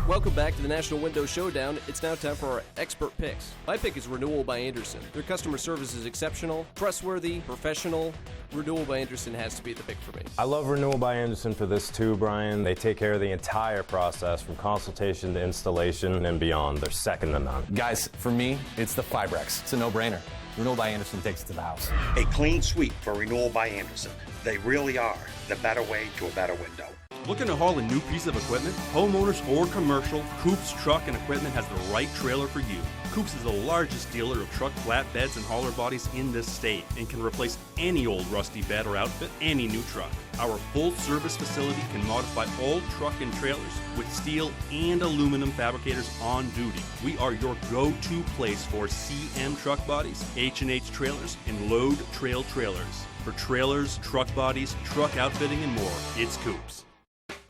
Welcome back to the National Window Showdown. It's now time for our expert picks. My pick is Renewal by Anderson. Their customer service is exceptional, trustworthy, professional. Renewal by Anderson has to be the pick for me. I love Renewal by Anderson for this too, Brian. They take care of the entire process from consultation to installation and beyond. They're second to none. Guys, for me, it's the Fibrex. It's a no-brainer. Renewal by Anderson takes it to the house. A clean sweep for Renewal by Anderson. They really are the better way to a better window. Looking to haul a new piece of equipment? Homeowners or commercial, Coops Truck and Equipment has the right trailer for you. Coops is the largest dealer of truck flatbeds and hauler bodies in this state and can replace any old rusty bed or outfit any new truck. Our full-service facility can modify all truck and trailers with steel and aluminum fabricators on duty. We are your go-to place for CM truck bodies, H&H trailers, and load trail trailers. For trailers, truck bodies, truck outfitting, and more, it's Coops.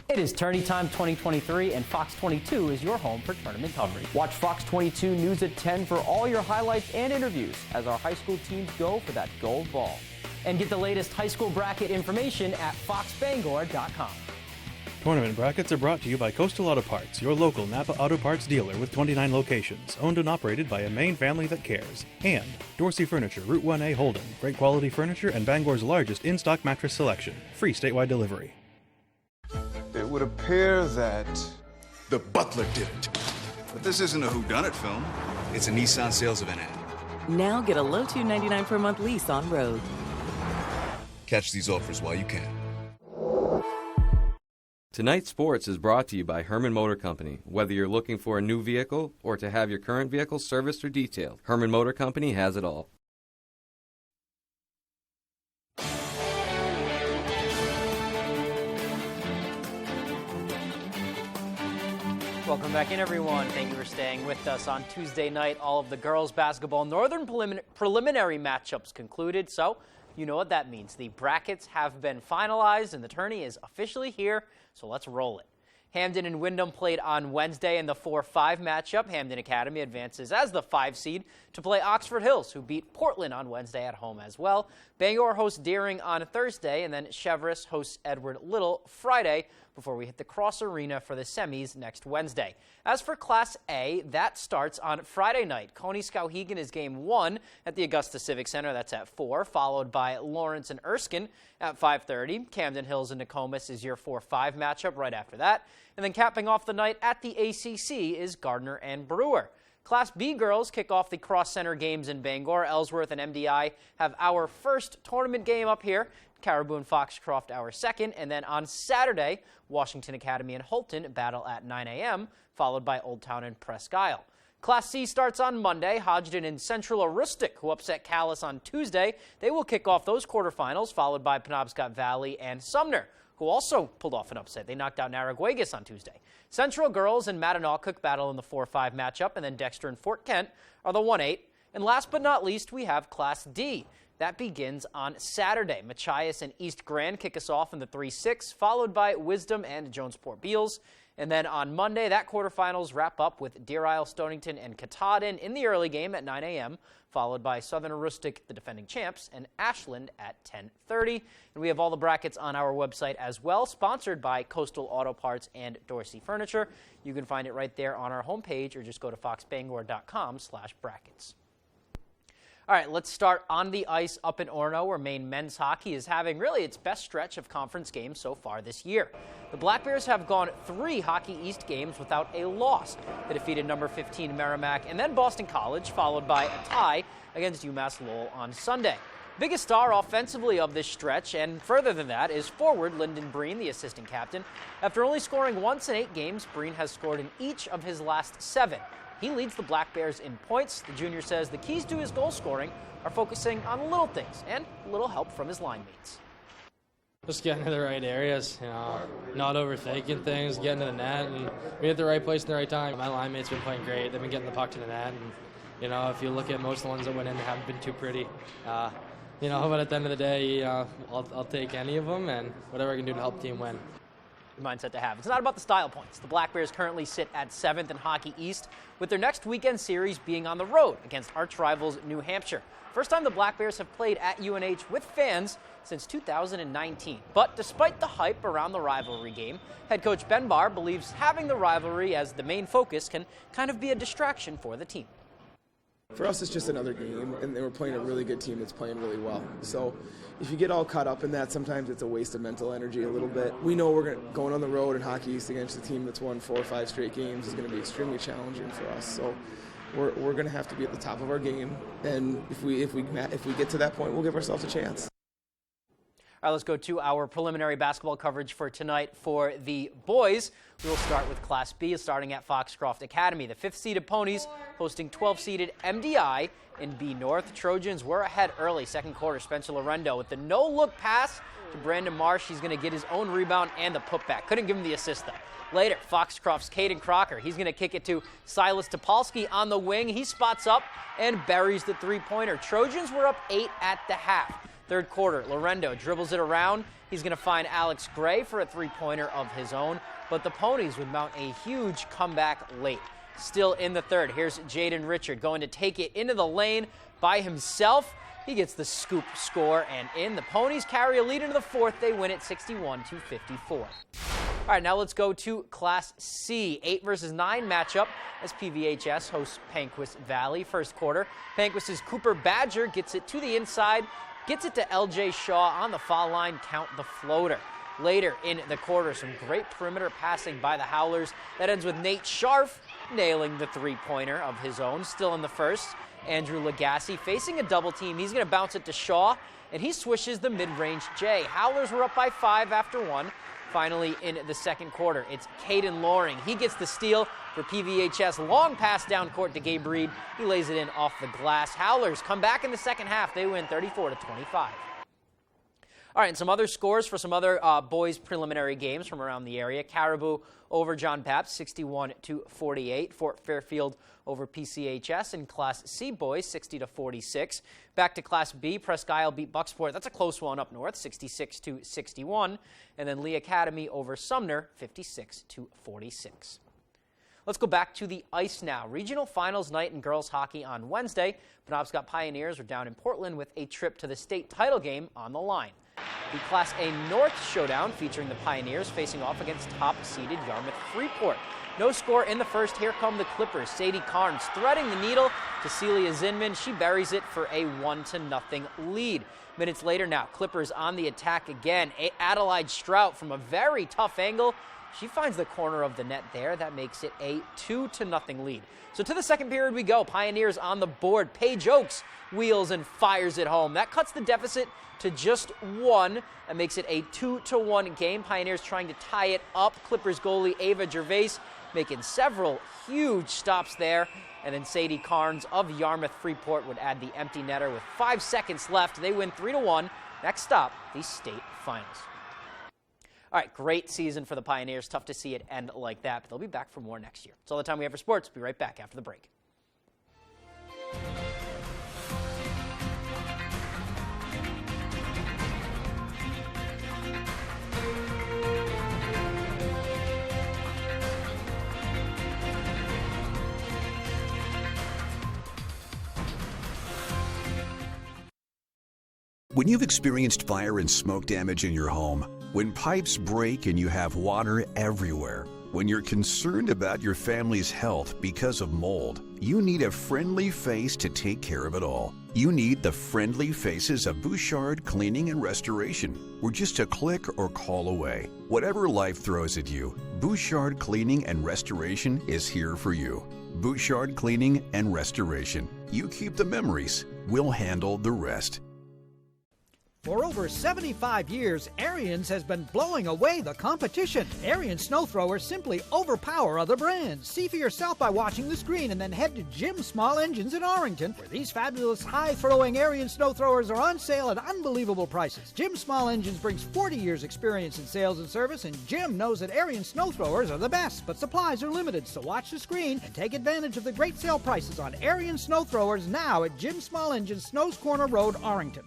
It is Tourney Time 2023, and Fox 22 is your home for tournament coverage. Watch Fox 22 News at 10 for all your highlights and interviews as our high school teams go for that gold ball. And get the latest high school bracket information at foxbangor.com. Tournament brackets are brought to you by Coastal Auto Parts, your local Napa Auto Parts dealer with 29 locations, owned and operated by a Maine family that cares. And Dorsey Furniture, Route 1A Holden, great quality furniture and Bangor's largest in-stock mattress selection. Free statewide delivery. It would appear that the butler did it. But this isn't a whodunit film. It's a Nissan sales event ad. Now get a low $2.99 per month lease on road. Catch these offers while you can. Tonight's Sports is brought to you by Herman Motor Company. Whether you're looking for a new vehicle or to have your current vehicle serviced or detailed, Herman Motor Company has it all. Welcome back in, everyone. Thank you for staying with us on Tuesday night. All of the girls' basketball Northern preliminary matchups concluded, so you know what that means. The brackets have been finalized, and the tourney is officially here, so let's roll it. Hamden and Wyndham played on Wednesday in the 4-5 matchup. Hamden Academy advances as the 5 seed to play Oxford Hills, who beat Portland on Wednesday at home as well. Bangor hosts Deering on Thursday, and then Cheverus hosts Edward Little Friday before we hit the Cross Arena for the semis next Wednesday. As for Class A, that starts on Friday night. Coney-Skowhegan is game 1 at the Augusta Civic Center. That's at 4, followed by Lawrence and Erskine at 5:30. Camden Hills and Nokomis is your 4-5 matchup right after that. And then capping off the night at the ACC is Gardner and Brewer. Class B girls kick off the Cross Center games in Bangor. Ellsworth and MDI have our first tournament game up here. Caribou and Foxcroft our second. And then on Saturday, Washington Academy and Holton battle at 9 a.m., followed by Old Town and Presque Isle. Class C starts on Monday. Hodgdon and Central Aroostook, who upset Calais on Tuesday. They will kick off those quarterfinals, followed by Penobscot Valley and Sumner, who also pulled off an upset. They knocked out Narraguagus on Tuesday. Central girls and Mattanock battle in the 4-5 matchup, and then Dexter and Fort Kent are the 1-8. And last but not least, we have Class D. That begins on Saturday. Machias and East Grand kick us off in the 3-6, followed by Wisdom and Jonesport Beals. And then on Monday, that quarterfinals wrap up with Deer Isle, Stonington, and Katahdin in the early game at 9 a.m., followed by Southern Aroostook, the defending champs, and Ashland at 10:30. And we have all the brackets on our website as well, sponsored by Coastal Auto Parts and Dorsey Furniture. You can find it right there on our homepage, or just go to foxbangor.com/brackets. All right, let's start on the ice up in Orono, where Maine men's hockey is having really its best stretch of conference games so far this year. The Black Bears have gone 3 Hockey East games without a loss. They defeated number 15 Merrimack and then Boston College, followed by a tie against UMass Lowell on Sunday. Biggest star offensively of this stretch, and further than that, is forward Lyndon Breen, the assistant captain. After only scoring once in 8 games, Breen has scored in each of his last 7. He leads the Black Bears in points. The junior says the keys to his goal scoring are focusing on little things and a little help from his line mates. Just getting to the right areas, not overthinking things, getting to the net, and being at the right place at the right time. My line mates have been playing great. They've been getting the puck to the net, and if you look at most of the ones that went in, they haven't been too pretty. But at the end of the day, I'll take any of them and whatever I can do to help the team win. mindset to have. It's not about the style points. The Black Bears currently sit at 7th in Hockey East, with their next weekend series being on the road against arch rivals New Hampshire. First time the Black Bears have played at UNH with fans since 2019. But despite the hype around the rivalry game, head coach Ben Barr believes having the rivalry as the main focus can kind of be a distraction for the team. For us, it's just another game, and we're playing a really good team that's playing really well. So if you get all caught up in that, sometimes it's a waste of mental energy a little bit. We know we're going on the road in Hockey East against a team that's won 4 or 5 straight games is going to be extremely challenging for us. So we're going to have to be at the top of our game, and if we get to that point, we'll give ourselves a chance. All right, let's go to our preliminary basketball coverage for tonight for the boys. We will start with Class B, starting at Foxcroft Academy. The 5th-seeded Ponies hosting 12th-seeded MDI in B North. Trojans were ahead early, second quarter. Spencer Lorendo with the no-look pass to Brandon Marsh. He's going to get his own rebound and the putback. Couldn't give him the assist, though. Later, Foxcroft's Caden Crocker. He's going to kick it to Silas Topolsky on the wing. He spots up and buries the three-pointer. Trojans were up 8 at the half. Third quarter, Lorendo dribbles it around. He's going to find Alex Gray for a three-pointer of his own, but the Ponies would mount a huge comeback late. Still in the third, here's Jaden Richard going to take it into the lane by himself. He gets the scoop score and in. The Ponies carry a lead into the fourth. They win it 61-54. All right, now let's go to Class C. 8 versus 9 matchup as PVHS hosts Panquist Valley. First quarter, Panquist's Cooper Badger gets it to the inside, gets it to LJ Shaw on the foul line, count the floater. Later in the quarter, some great perimeter passing by the Howlers. That ends with Nate Scharf nailing the three-pointer of his own. Still in the first, Andrew Lagasse facing a double team. He's going to bounce it to Shaw, and he swishes the mid-range J. Howlers were up by 5 after 1. Finally, in the second quarter, it's Caden Loring. He gets the steal for PVHS. Long pass down court to Gabe Reed. He lays it in off the glass. Howlers come back in the second half. They win 34-25. All right, and some other scores for some other boys' preliminary games from around the area. Caribou over John Pabst, 61-48. Fort Fairfield over PCHS. In Class C boys, 60-46. Back to Class B, Presque Isle beat Bucksport. That's a close one up north, 66-61. And then Lee Academy over Sumner, 56-46. Let's go back to the ice now. Regional finals night in girls hockey on Wednesday. Penobscot Pioneers are down in Portland with a trip to the state title game on the line. The Class A North showdown featuring the Pioneers facing off against top-seeded Yarmouth Freeport. No score in the first. Here come the Clippers. Sadie Carnes threading the needle to Celia Zinman. She buries it for a 1-0 lead. Minutes later now, Clippers on the attack again. Adelaide Strout from a very tough angle. She finds the corner of the net there. That makes it a 2-0 lead. So to the second period we go. Pioneers on the board. Paige Oakes wheels and fires it home. That cuts the deficit to just 1. That makes it a 2-1 game. Pioneers trying to tie it up. Clippers goalie Ava Gervais making several huge stops there. And then Sadie Carnes of Yarmouth Freeport would add the empty netter with 5 seconds left. They win 3-1. Next stop, the state finals. All right, great season for the Pioneers. Tough to see it end like that, but they'll be back for more next year. That's all the time we have for sports. We'll be right back after the break. When you've experienced fire and smoke damage in your home, when pipes break and you have water everywhere, when you're concerned about your family's health because of mold, you need a friendly face to take care of it all. You need the friendly faces of Bouchard Cleaning and Restoration. We're just a click or call away. Whatever life throws at you, Bouchard Cleaning and Restoration is here for you. Bouchard Cleaning and Restoration. You keep the memories. We'll handle the rest. For over 75 years, Ariens has been blowing away the competition. Ariens snow throwers simply overpower other brands. See for yourself by watching the screen and then head to Jim Small Engines in Arlington, where these fabulous high-throwing Ariens snow throwers are on sale at unbelievable prices. Jim Small Engines brings 40 years experience in sales and service, and Jim knows that Ariens snow throwers are the best, but supplies are limited, so watch the screen and take advantage of the great sale prices on Ariens snow throwers now at Jim Small Engines, Snow's Corner Road, Arlington.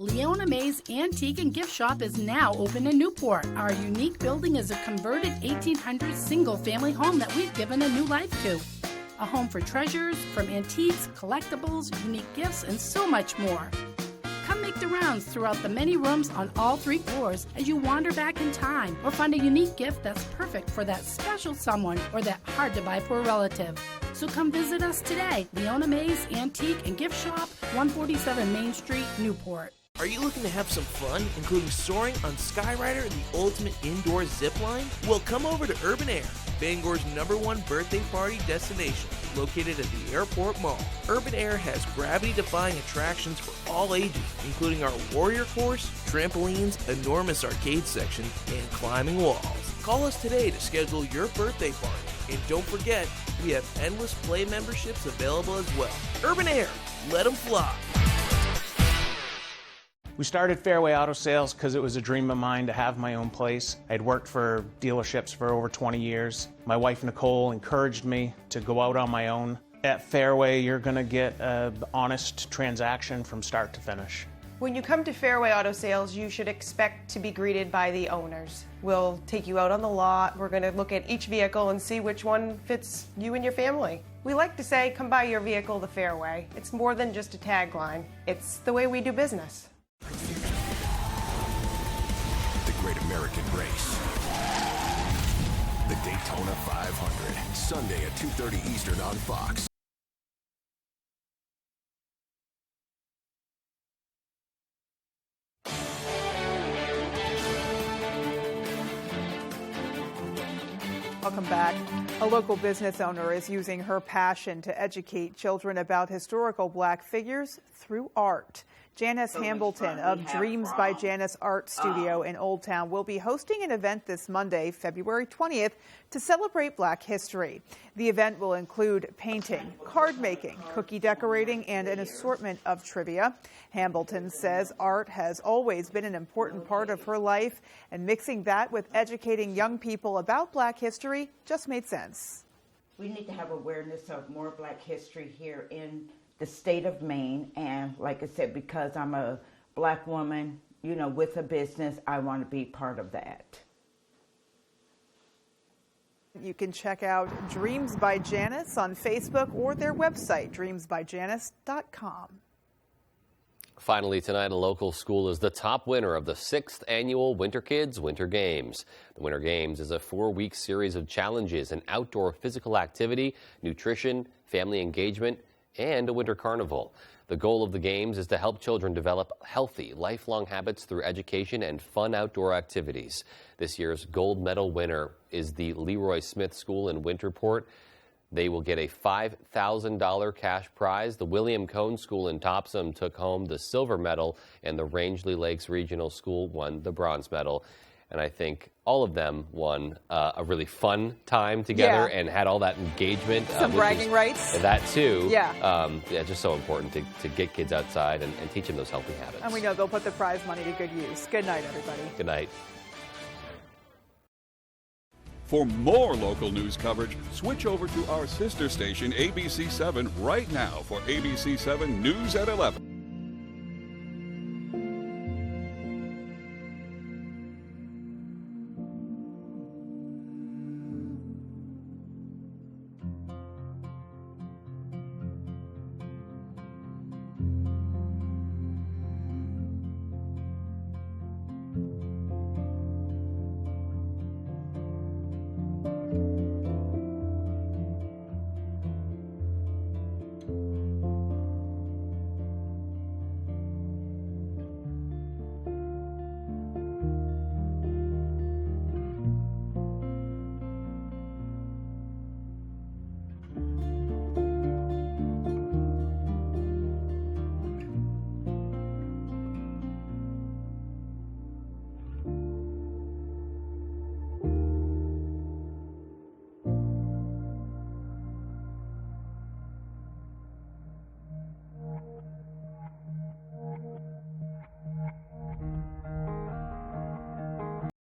Leona May's Antique and Gift Shop is now open in Newport. Our unique building is a converted 1800s single-family home that we've given a new life to. A home for treasures, from antiques, collectibles, unique gifts, and so much more. Come make the rounds throughout the many rooms on all 3 floors as you wander back in time or find a unique gift that's perfect for that special someone or that hard-to-buy-for relative. So come visit us today. Leona May's Antique and Gift Shop, 147 Main Street, Newport. Are you looking to have some fun, including soaring on Skyrider, the ultimate indoor zip line? Well, come over to Urban Air, Bangor's #1 birthday party destination, located at the Airport Mall. Urban Air has gravity-defying attractions for all ages, including our Warrior Course, trampolines, enormous arcade section, and climbing walls. Call us today to schedule your birthday party. And don't forget, we have endless play memberships available as well. Urban Air, let them fly. We started Fairway Auto Sales because it was a dream of mine to have my own place. I'd worked for dealerships for over 20 years. My wife Nicole encouraged me to go out on my own. At Fairway, you're going to get an honest transaction from start to finish. When you come to Fairway Auto Sales, you should expect to be greeted by the owners. We'll take you out on the lot. We're going to look at each vehicle and see which one fits you and your family. We like to say, come buy your vehicle the Fairway. It's more than just a tagline. It's the way we do business. The Great American Race. The Daytona 500. Sunday at 2:30 Eastern on Fox. Welcome back. A local business owner is using her passion to educate children about historical Black figures through art. Janice Hambleton of Dreams by Janice Art Studio in Old Town will be hosting an event this Monday, February 20th, to celebrate Black history. The event will include painting, card making, cookie decorating, and an assortment of trivia. Hambleton says art has always been an important part of her life, and mixing that with educating young people about Black history just made sense. We need to have awareness of more Black history here in the state of Maine, and like I said, because I'm a Black woman, you know, with a business, I want to be part of that. You can check out Dreams by Janice on Facebook or their website, dreamsbygenice.com. Finally tonight, a local school is the top winner of the 6th annual Winter Kids Winter Games. The Winter Games is a 4-week series of challenges in outdoor physical activity, nutrition, family engagement, and a winter carnival. The goal of the games is to help children develop healthy, lifelong habits through education and fun outdoor activities. This year's gold medal winner is the Leroy Smith School in Winterport. They will get a $5,000 cash prize. The William Cone School in Topsom took home the silver medal, and the Rangeley Lakes Regional School won the bronze medal. And I think all of them won a really fun time together and had all that engagement. Some bragging rights. That too. Yeah. Just so important to get kids outside and teach them those healthy habits. And we know they'll put the prize money to good use. Good night, everybody. Good night. For more local news coverage, switch over to our sister station, ABC7, right now for ABC7 News at 11.